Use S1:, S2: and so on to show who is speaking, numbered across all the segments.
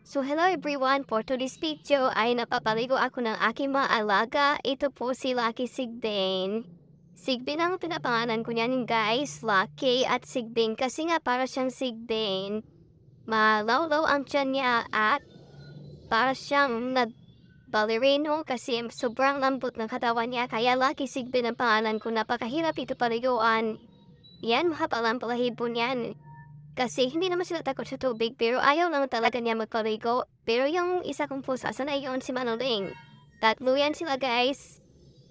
S1: So hello everyone, for today's video ay napapaligo ako ng aking mga alaga. Ito po si Lucky Sigbin. Sigbin ang pinapangalan ko niyan guys, Lucky at Sigbin kasi nga para siyang Sigbin. Malawlaw ang tiyan niya at para siyang ballerino kasi sobrang lambot ng katawan niya kaya Lucky Sigbin ang pangalan ko. Napakahirap ito paliguan. Yan, mahaba lang balahibo niyan. Kasi hindi naman sila takot sa tubig pero ayaw lang talaga niya magpaligo. Pero yung isa kong pusa, sana yun si Manoling. Tatlo yan sila guys.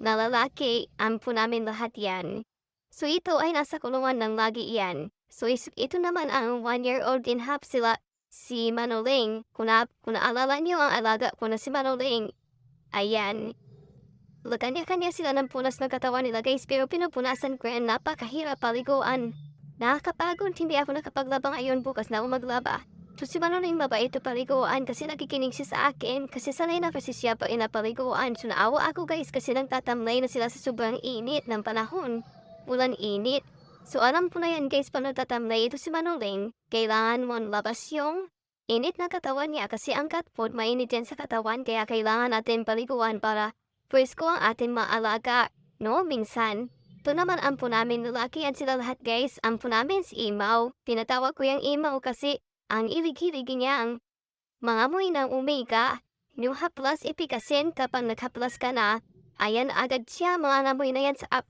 S1: Na lalaki, ampo namin lahat yan. So ito ay nasa kulungan ng lagi yan. So ito naman ang 1-year-old din half sila si Manoling. Kung naalala niyo ang alaga ko na si Manoling. Ayan. Kanya-kanya sila ng punas ng katawan nila guys pero pinupunasan ko yan, napakahirap paliguan. Nakakapagod, hindi ako nakapaglaba ngayon, bukas na ako maglaba. So si Manoling mabait ito paliguan kasi nakikinig siya sa akin kasi sanay na kasi siya pa inapaliguan. So naawa ako guys kasi nagtatamlay na sila sa sobrang init ng panahon. Ulan init. So alam ko na yan guys paano tatamlay ito si Manoling. Kailangan mo labas yung init na katawan niya kasi ang cat food mainit yan sa katawan kaya kailangan natin paliguan para presko ang ating maalaga. No, minsan. Ito naman ampo namin lalaki yan sila lahat guys. Ampo namin si Imaw. Tinatawag ko yung Imaw kasi ang ilig-ilig niya ang mga amoy ng omega. Yung haplas ipikasin kapag naghaplas ka na. Ayan agad siya mga amoy na yan sa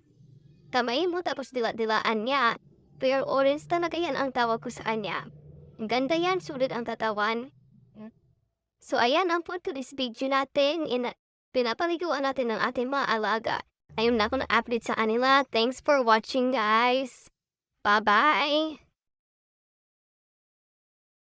S1: kamay mo tapos dila-dilaan niya. Pero orange talaga yan ang tawag ko sa kanya. Ganda yan, sulit ang tatawan. So ayan ang po to this video natin. Pinapaliguan natin ng ating mga alaga. Ayun na ako na-update sa kanila. Thanks for watching guys. Bye-bye!